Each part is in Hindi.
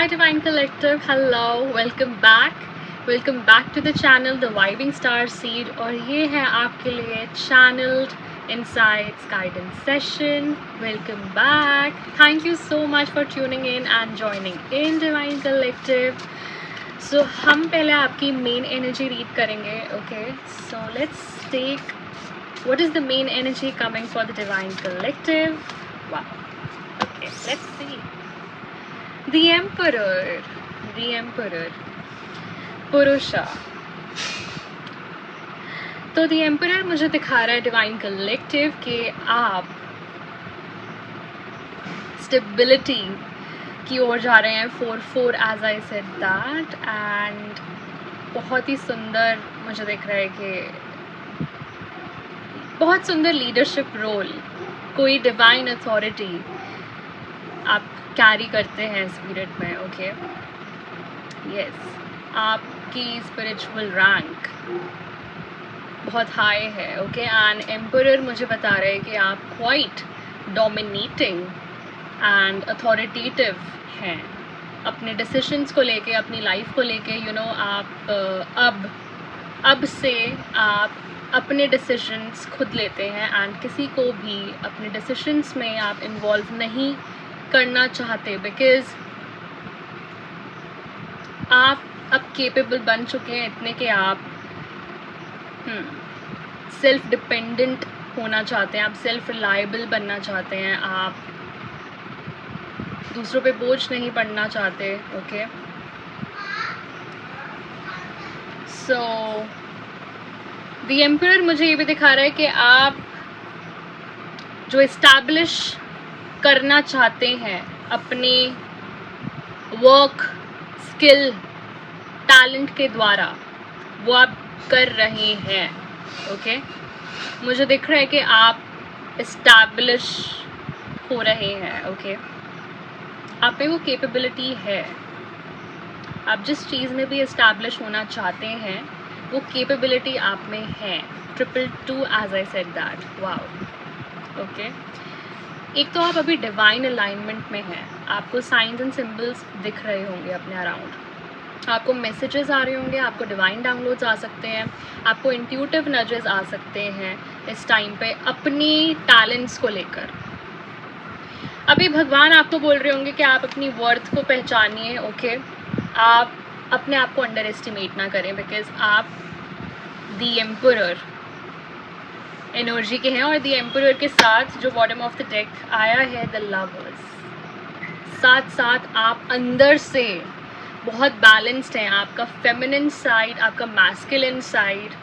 Hi Divine Collective, hello, welcome back to the channel The Vibing Star Seed और ये है आपके लिए channeled insights guidance session. Welcome back. Thank you so much for tuning in and joining in Divine Collective. So हम पहले आपकी main energy read करेंगे. Okay, so let's take what is the main energy coming for the Divine Collective. Wow. Okay, let's see. The Emperor, पुरुषा. तो The Emperor मुझे दिखा रहा है Divine Collective कि आप stability की ओर जा रहे हैं 4-4 as I said that and बहुत ही सुंदर मुझे दिख रहा है कि बहुत सुंदर लीडरशिप रोल, कोई डिवाइन अथॉरिटी आप कैरी करते हैं स्पिरिट में. ओके, यस, आपकी स्पिरिचुअल रैंक बहुत हाई है. ओके, एंड एम्परर मुझे बता रहे हैं कि आप क्वाइट डोमिनेटिंग एंड अथॉरिटेटिव हैं अपने डिसीजंस को लेके, अपनी लाइफ को लेके. यू नो, आप अब से आप अपने डिसीजंस खुद लेते हैं एंड किसी को भी अपने डिसीजंस में आप इन्वॉल्व नहीं करना चाहते बिकॉज आप अब केपेबल बन चुके हैं इतने कि आप सेल्फ डिपेंडेंट होना चाहते हैं, आप सेल्फ रिलायबल बनना चाहते हैं, आप दूसरों पे बोझ नहीं पड़ना चाहते. ओके, सो द एम्परर मुझे ये भी दिखा रहा है कि आप जो इस्टेब्लिश करना चाहते हैं अपने वर्क स्किल टैलेंट के द्वारा वो आप कर रहे हैं. ओके, मुझे दिख रहा है कि आप इस्टेब्लिश हो रहे हैं. ओके, आप में वो कैपेबिलिटी है. आप जिस चीज़ में भी इस्टेब्लिश होना चाहते हैं वो कैपेबिलिटी आप में है. 222 as I said that. Wow. Okay, एक तो आप अभी डिवाइन अलाइनमेंट में हैं, आपको साइंस एंड सिंबल्स दिख रहे होंगे अपने अराउंड, आपको मैसेजेस आ रहे होंगे, आपको डिवाइन डाउनलोड्स आ सकते हैं, आपको इंट्यूटिव नजेस आ सकते हैं इस टाइम पे अपनी टैलेंट्स को लेकर. अभी भगवान आपको बोल रहे होंगे कि आप अपनी वर्थ को पहचानिए. ओके, आप अपने आप को अंडर एस्टिमेट ना करें बिकॉज आप द एम्परर एनर्जी के हैं और द एम्परर के साथ जो बॉटम ऑफ द डेक आया है द लवर्स, साथ साथ आप अंदर से बहुत बैलेंस्ड हैं. आपका फेमिनिन साइड, आपका मैस्कुलिन साइड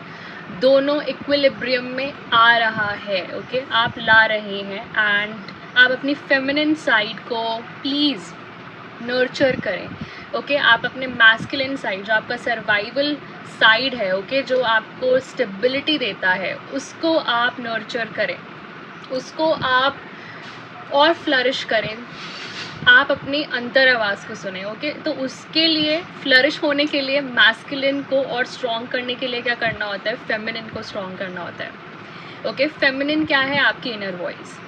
दोनों इक्विलिब्रियम में आ रहा है. ओके, आप ला रहे हैं एंड आप अपनी फेमिनिन साइड को प्लीज़ नर्चर करें. ओके, आप अपने मैस्कुलिन साइड जो आपका सर्वाइवल साइड है, ओके, जो आपको स्टेबिलिटी देता है उसको आप नर्चर करें, उसको आप और फ्लरिश करें. आप अपनी अंतर आवाज़ को सुने. ओके, तो उसके लिए फ्लरिश होने के लिए मैस्कुलिन को और स्ट्रॉन्ग करने के लिए क्या करना होता है, फेमिनिन को स्ट्रॉन्ग करना होता है. ओके, फेमिनिन क्या है, आपकी इनर वॉइस.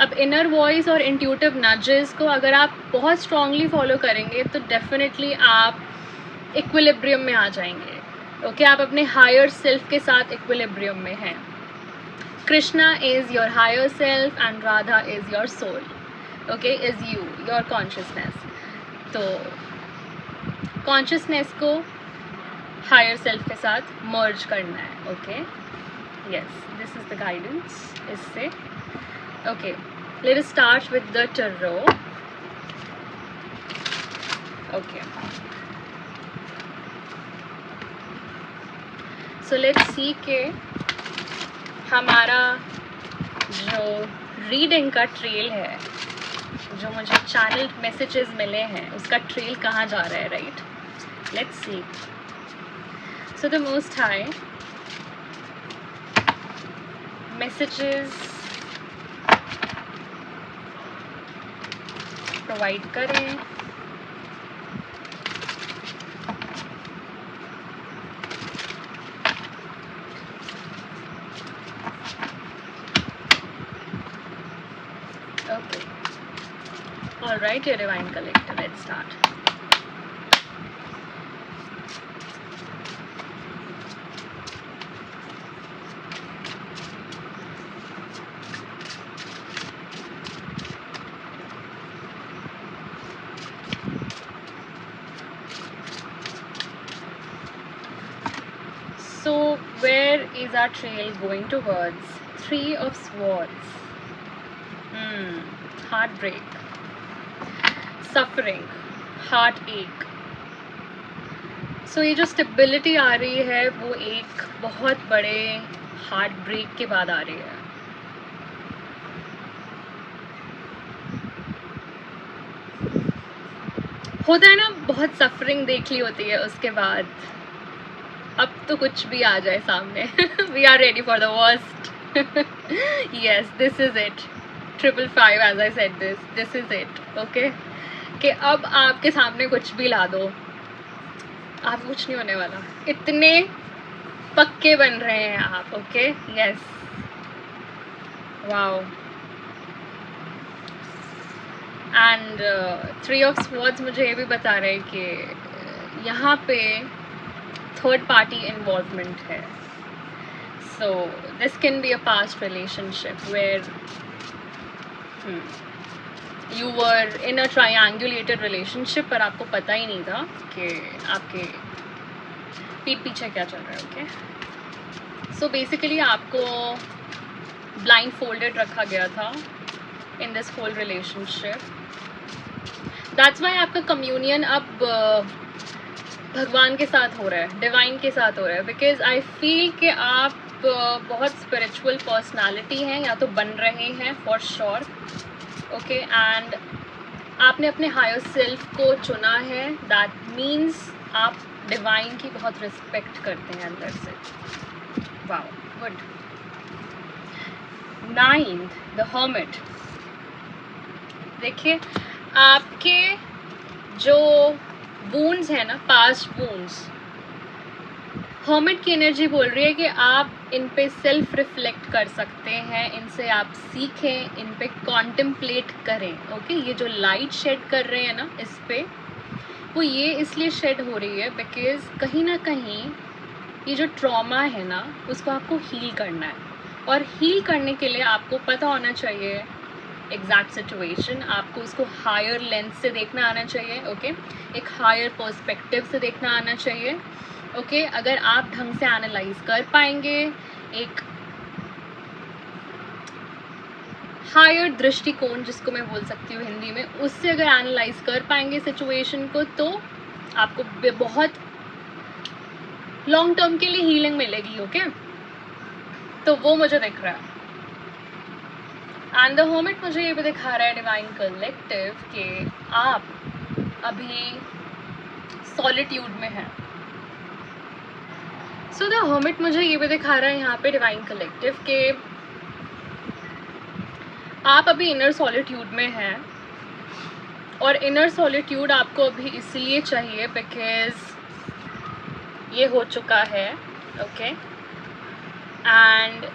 अब इनर वॉइस और इंट्यूटिव नजेस को अगर आप बहुत स्ट्रांगली फॉलो करेंगे तो डेफिनेटली आप इक्विलिब्रियम में आ जाएंगे. ओके, आप अपने हायर सेल्फ के साथ इक्विलिब्रियम में हैं. Krishna is your higher self and Radha is your soul. Okay, is you, your consciousness. तो कॉन्शियसनेस को हायर सेल्फ के साथ मर्ज करना है. Okay, yes, this is the guidance इससे. Okay, let us start with the tarot. Okay, so let's see कि हमारा जो रीडिंग का ट्रेल है, जो मुझे चैनल मैसेजेस मिले हैं उसका ट्रेल कहाँ जा रहा है. Right, let's see. So the most high messages provide करें. Okay, alright, your divine collective, let's start. our trail going towards Three of Swords. Heartbreak, suffering, heartache. So ये जो स्टेबिलिटी आ रही है वो एक बहुत बड़े हार्ट ब्रेक के बाद आ रही है. होता है ना, बहुत सफरिंग देख ली होती है, उसके बाद अब तो कुछ भी आ जाए सामने. We are ready for the worst. Yes, this is it. 555, as I said, this is it. Okay, कि अब आपके सामने कुछ भी ला दो, आप कुछ नहीं होने वाला. इतने पक्के बन रहे हैं आप. Okay, yes, wow. And three of swords मुझे ये भी बता रहे हैं कि यहाँ पे थर्ड पार्टी इन्वॉल्वमेंट है. So this can be a past relationship where you were in a triangulated relationship, पर आपको पता ही नहीं था कि आपके पीठ पीछे क्या चल रहा है. ओके, सो बेसिकली आपको ब्लाइंड फोल्डेड रखा गया था in this whole relationship. That's why आपका कम्युनियन अब भगवान के साथ हो रहा है, डिवाइन के साथ हो रहा है. बिकॉज आई फील कि आप बहुत स्पिरिचुअल पर्सनालिटी हैं, या तो बन रहे हैं फॉर श्योर. ओके, एंड आपने अपने हायर सेल्फ को चुना है. दैट मीन्स आप डिवाइन की बहुत रिस्पेक्ट करते हैं अंदर से. Wow, good. 9, the hermit. देखिए, आपके जो वूंड्स हैं ना, पास्ट वूंड्स, हर्मिट की एनर्जी बोल रही है कि आप इन पे सेल्फ रिफ्लेक्ट कर सकते हैं, इनसे आप सीखें, इन पे कॉन्टेम्पलेट करें. ओके, ये जो लाइट शेड कर रहे हैं ना इस पे, वो ये इसलिए शेड हो रही है बिकॉज कहीं ना कहीं ये जो ट्रॉमा है ना, उसको आपको हील करना है. और हील करने के लिए आपको पता होना चाहिए एग्जैक्ट सिचुएशन. आपको उसको हायर लेंस से देखना आना चाहिए. ओके, एक हायर पर्सपेक्टिव से देखना आना चाहिए. ओके, अगर आप ढंग से एनालाइज कर पाएंगे, एक हायर दृष्टिकोण जिसको मैं बोल सकती हूँ हिंदी में, उससे अगर एनालाइज कर पाएंगे सिचुएशन को, तो आपको बहुत लॉन्ग टर्म के लिए हीलिंग मिलेगी. ओके, तो वो मुझे दिख रहा है. एंड द हर्मिट मुझे ये भी दिखा रहा है डिवाइन कलेक्टिव कि आप अभी सॉलिट्यूड में हैं. सो द हर्मिट मुझे ये भी दिखा रहा है यहाँ पे डिवाइन कलेक्टिव के आप अभी इनर सॉलिट्यूड में हैं. और इनर सॉलिट्यूड आपको अभी इसलिए चाहिए बिकॉज ये हो चुका है. Okay, and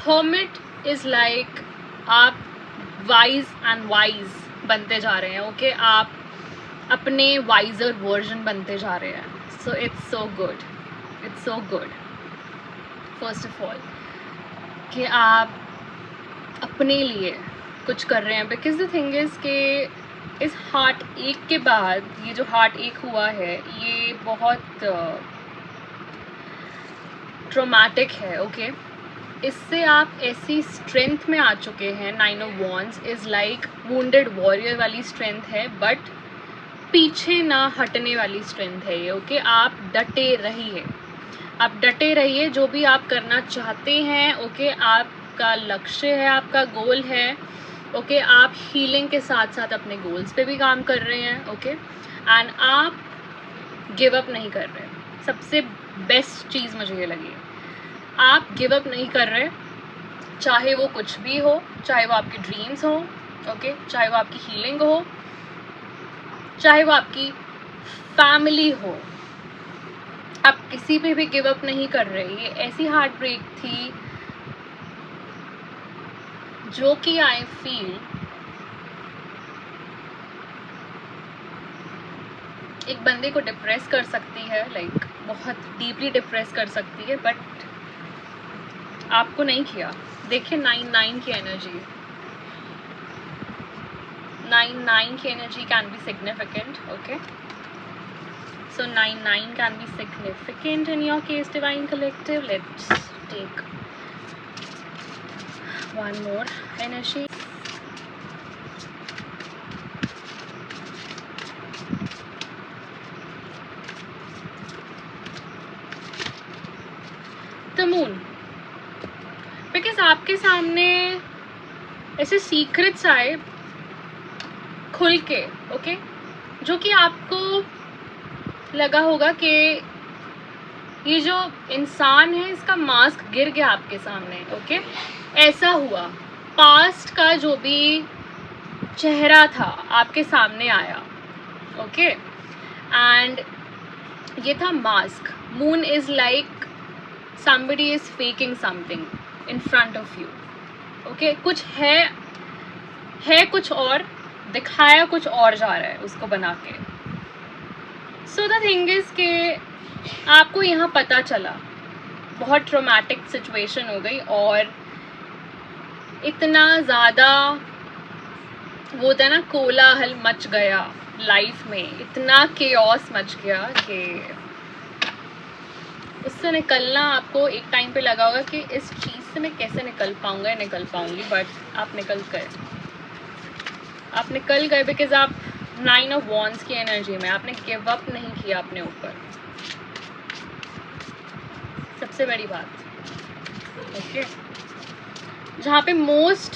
hermit is like आप वाइज एंड वाइज बनते जा रहे हैं. ओके, आप अपने वाइजर वर्जन बनते जा रहे हैं. So it's so good, it's so good. First of all कि आप अपने लिए कुछ कर रहे हैं. बिकॉज द थिंग इज़ कि इस हार्ट एक के बाद ये जो हार्ट एक हुआ है, ये बहुत ट्रॉमेटिक है. ओके, इससे आप ऐसी स्ट्रेंथ में आ चुके हैं. 9 of wands is like wounded warrior वाली स्ट्रेंथ है, बट पीछे ना हटने वाली स्ट्रेंथ है ये. ओके, आप डटे रहिए, आप डटे रहिए जो भी आप करना चाहते हैं. ओके, आपका लक्ष्य है, आपका गोल है. ओके, आप हीलिंग के साथ साथ अपने गोल्स पे भी काम कर रहे हैं. ओके, एंड आप गिव अप नहीं कर रहे. सबसे बेस्ट चीज़ मुझे ये लगी, आप गिव अप नहीं कर रहे, चाहे वो कुछ भी हो, चाहे वो आपकी ड्रीम्स हो. ओके, चाहे वो आपकी हीलिंग हो, चाहे वो आपकी फैमिली हो, आप किसी पे भी गिव अप नहीं कर रहे. ये ऐसी हार्ट ब्रेक थी जो कि आई फील एक बंदे को डिप्रेस कर सकती है, लाइक बहुत डीपली डिप्रेस कर सकती है, बट आपको नहीं किया. देखिए 9 की एनर्जी, 9 की energy can be significant. Okay, So 9 can be significant in your case, Divine Collective. Let's take one more energy. The Moon. Because आपके सामने ऐसे सीक्रेट्स आए खुल के, ओके, जो कि आपको लगा होगा कि ये जो इंसान है इसका मास्क गिर गया आपके सामने, ओके। ऐसा हुआ, पास्ट का जो भी चेहरा था आपके सामने आया, ओके। एंड ये था mask. Moon is like somebody is faking something in front of you, okay. कुछ है कुछ और, दिखाया कुछ और जा रहा है उसको बना के. So the thing is कि आपको यहाँ पता चला, बहुत ट्रॉमेटिक सिचुएशन हो गई और इतना ज़्यादा वो होता है ना, कोलाहल मच गया लाइफ में, इतना केओस मच गया कि उससे निकलना आपको एक टाइम पे लगा होगा कि इस चीज़ से मैं कैसे निकल पाऊँगा या निकल पाऊँगी, बट आप निकल गए बिकॉज आप 9 ऑफ वॉन्ड्स की एनर्जी में आपने गिव अप नहीं किया अपने ऊपर. सबसे बड़ी बात, ओके. जहाँ पे मोस्ट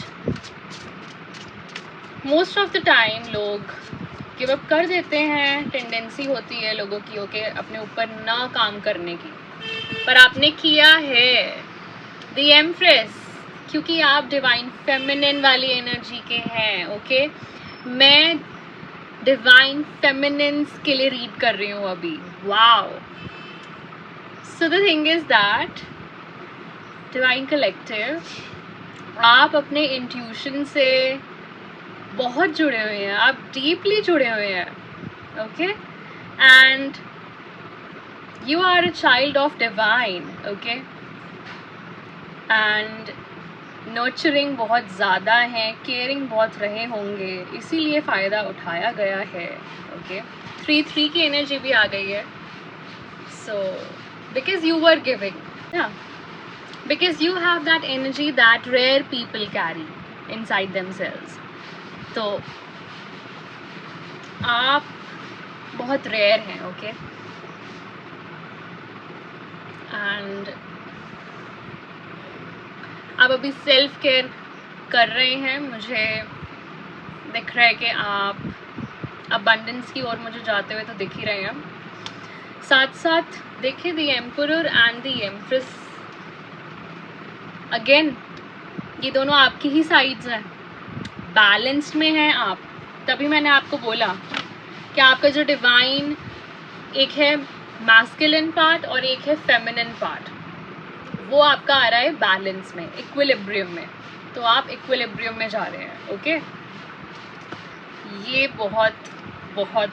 ऑफ द टाइम लोग गिव अप कर देते हैं, टेंडेंसी होती है लोगों की ओके अपने ऊपर ना काम करने की, पर आपने किया है द एम्प्रेस, क्योंकि आप डिवाइन फेमिनिन वाली एनर्जी के हैं, ओके. मैं डिवाइन फेमिनिन्स के लिए रीड कर रही हूँ अभी. Wow. So the thing is that divine collective, आप अपने इंट्यूशन से बहुत जुड़े हुए हैं, आप डीपली जुड़े हुए हैं, okay. And you are a child of divine, okay. and nurturing बहुत ज़्यादा है, caring बहुत रहे होंगे, इसीलिए फ़ायदा उठाया गया है, okay. 3 की एनर्जी भी आ गई है. so because you were giving, yeah, because you have that energy that rare people carry inside themselves. तो आप बहुत रेयर हैं, ओके. एंड आप अभी सेल्फ केयर कर रहे हैं. मुझे दिख रहा है कि आप अबंडेंस की ओर मुझे जाते हुए तो दिख ही रहे हैं. साथ साथ देखिए the emperor and the empress, again ये दोनों आपकी ही साइड्स हैं, बैलेंस्ड में हैं आप. तभी मैंने आपको बोला कि आपका जो डिवाइन एक है मैस्कुलिन पार्ट और एक है फेमिनिन पार्ट, वो आपका आ रहा है बैलेंस में, इक्विलिब्रियम में. तो आप इक्विलिब्रियम में जा रहे हैं, ओके. ये बहुत बहुत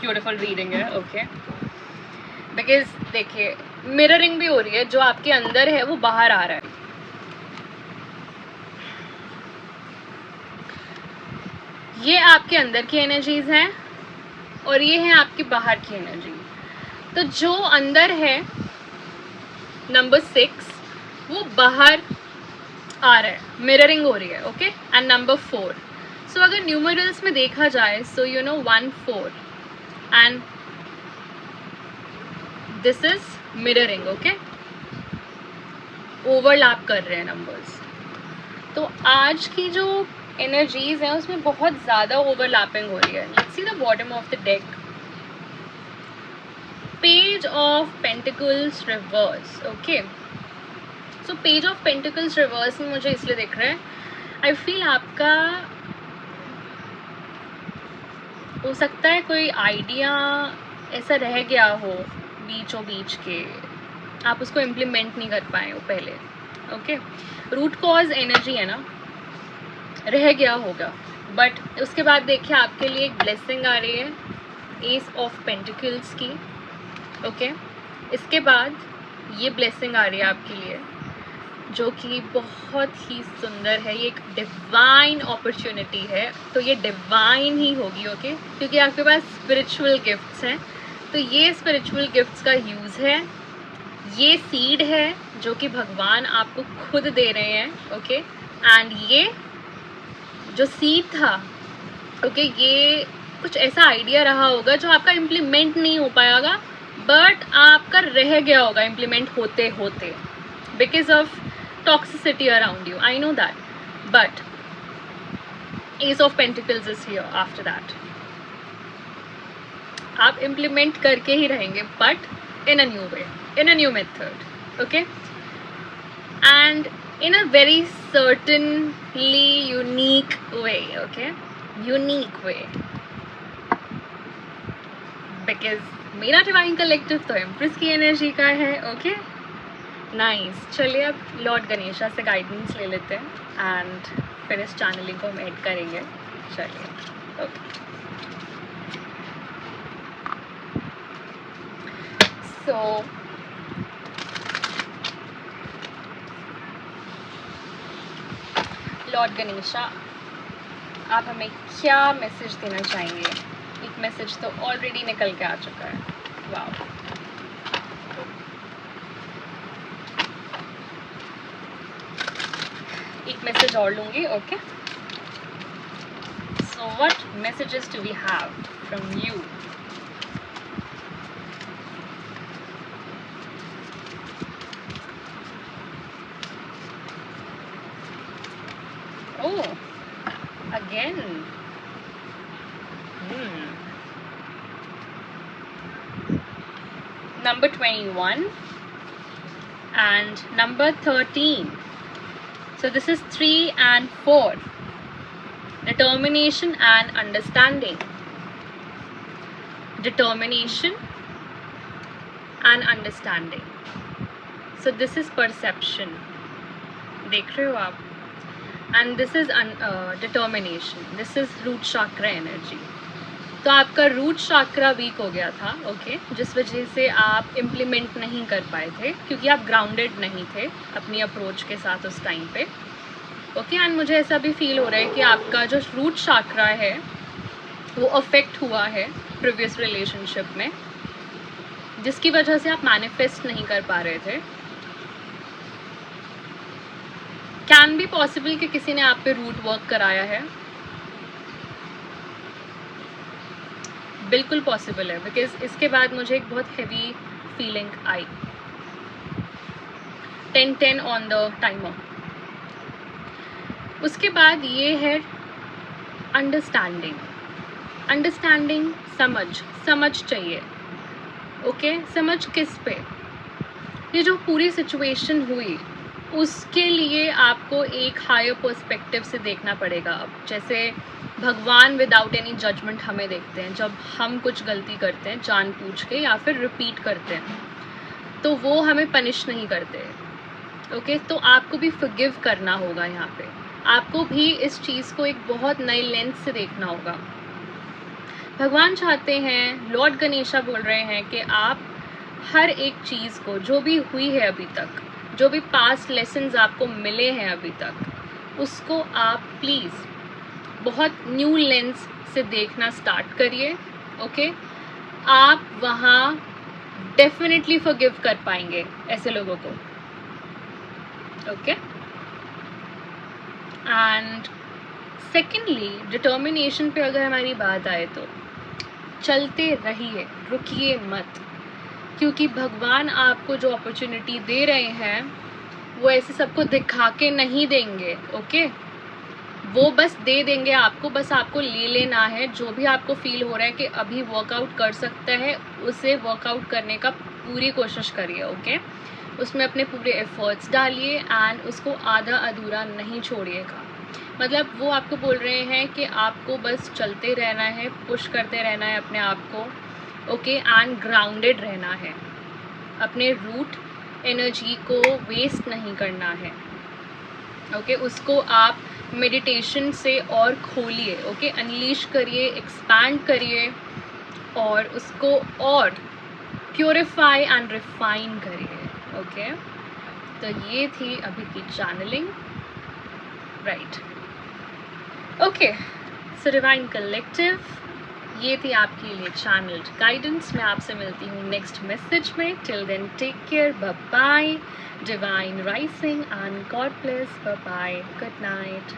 ब्यूटीफुल रीडिंग है, ओके. बिकॉज देखिए मिररिंग भी हो रही है, जो आपके अंदर है वो बाहर आ रहा है. ये आपके अंदर की एनर्जीज हैं और ये है आपकी बाहर की एनर्जी. तो जो अंदर है नंबर 6 वो बाहर आ रहा है, मिररिंग हो रही है, ओके. एंड नंबर 4, सो अगर न्यूमरल्स में देखा जाए सो 1 4 and this is mirroring, okay. Overlap कर रहे हैं नंबर्स. तो आज की जो एनर्जीज हैं उसमें बहुत ज़्यादा ओवरलैपिंग हो रही है. Let's see the bottom of the deck. Page of pentacles reverse, okay. So page of pentacles reverse में मुझे इसलिए दिख रहा है, आई फील आपका हो सकता है कोई आइडिया ऐसा रह गया हो बीचों बीच के, आप उसको इम्प्लीमेंट नहीं कर पाए हो पहले, ओके. रूट कॉज एनर्जी है ना, रह गया होगा. बट उसके बाद देखिए आपके लिए एक ब्लेसिंग आ रही है एस ऑफ पेंटिकल्स की, ओके. इसके बाद ये ब्लेसिंग आ रही है आपके लिए जो कि बहुत ही सुंदर है. ये एक डिवाइन अपॉर्चुनिटी है, तो ये डिवाइन ही होगी, ओके. क्योंकि आपके पास स्पिरिचुअल गिफ्ट्स हैं, तो ये स्पिरिचुअल गिफ्ट्स का यूज़ है, ये सीड है जो कि भगवान आपको खुद दे रहे हैं, ओके। एंड ये जो सीड था, ओके, ये कुछ ऐसा आइडिया रहा होगा जो आपका इम्प्लीमेंट नहीं हो पाएगा, बट आपका रह गया होगा इम्प्लीमेंट होते होते, because of toxicity around you, I know that, but S of pentacles is here after that. आप इम्प्लीमेंट करके ही रहेंगे, but in a new way, in a new method, okay, and in a very certainly unique way, okay, unique way, because मेरा डिवाइन कलेक्टिव तो एम्प्रेस की एनर्जी का है, ओके, नाइस। चलिए अब लॉर्ड गणेशा से गाइडेंस ले लेते हैं एंड फिर इस चैनलिंग को हम ऐड करेंगे। चलिए, ओके, सो लॉर्ड गणेशा, आप हमें क्या मैसेज देना चाहेंगे? एक मैसेज तो ऑलरेडी निकल के आ चुका है, वाह। एक मैसेज और लूँगी, okay. So what messages do we have from you? Oh, again. Number 21 and number 13. So this is 3 and 4. Determination and understanding. Determination and understanding. So this is perception. देख रहे हो आप? And this is determination. This is root chakra energy. तो आपका रूट चक्रा वीक हो गया था, ओके, जिस वजह से आप इम्प्लीमेंट नहीं कर पाए थे क्योंकि आप ग्राउंडेड नहीं थे अपनी अप्रोच के साथ उस टाइम पे, ओके। एंड मुझे ऐसा भी फील हो रहा है कि आपका जो रूट चक्रा है वो अफेक्ट हुआ है प्रीवियस रिलेशनशिप में, जिसकी वजह से आप मैनिफेस्ट नहीं कर पा रहे थे। कैन बी पॉसिबल कि किसी ने आप पे रूट वर्क कराया है, बिल्कुल पॉसिबल है, बिकॉज इसके बाद मुझे एक बहुत heavy feeling I. 10-10 on the timer. उसके बाद ये है अंडरस्टैंडिंग। अंडरस्टैंडिंग, समझ चाहिए, ओके। समझ किस पे? ये जो पूरी सिचुएशन हुई उसके लिए आपको एक हायर पर्सपेक्टिव से देखना पड़ेगा। अब जैसे भगवान विदाउट एनी जजमेंट हमें देखते हैं जब हम कुछ गलती करते हैं जानबूझ के या फिर रिपीट करते हैं, तो वो हमें पनिश नहीं करते, ओके। तो आपको भी फॉरगिव करना होगा, यहाँ पे आपको भी इस चीज़ को एक बहुत नई लेंस से देखना होगा। भगवान चाहते हैं, लॉर्ड गणेशा बोल रहे हैं कि आप हर एक चीज़ को, जो भी हुई है अभी तक, जो भी पास्ट लेसन्स आपको मिले हैं अभी तक, उसको आप प्लीज़ बहुत न्यू लेंस से देखना स्टार्ट करिए, ओके। आप वहाँ डेफिनेटली फॉरगिव कर पाएंगे ऐसे लोगों को, ओके। एंड सेकेंडली, डिटर्मिनेशन पे अगर हमारी बात आए तो चलते रहिए, रुकिए मत, क्योंकि भगवान आपको जो अपॉर्चुनिटी दे रहे हैं वो ऐसे सबको दिखा के नहीं देंगे, ओके। वो बस दे देंगे आपको, बस आपको ले लेना है। जो भी आपको फील हो रहा है कि अभी वर्कआउट कर सकता है, उसे वर्कआउट करने का पूरी कोशिश करिए, ओके। उसमें अपने पूरे एफर्ट्स डालिए एंड उसको आधा अधूरा नहीं छोड़िएगा। मतलब वो आपको बोल रहे हैं कि आपको बस चलते रहना है, पुश करते रहना है अपने आप को, ओके, एंड ग्राउंडेड रहना है, अपने रूट एनर्जी को वेस्ट नहीं करना है, ओके। उसको आप मेडिटेशन से और खोलिए, ओके, अनलीश करिए, एक्सपैंड करिए और उसको और प्योरीफाई एंड रिफाइन करिए, ओके। तो ये थी अभी की channeling, right, okay. So divine collective, ये थी आपके लिए चैनल्ड गाइडेंस। मैं आपसे मिलती हूँ नेक्स्ट मैसेज में। Till then take care, bye bye, divine rising and God bless, bye bye, good night.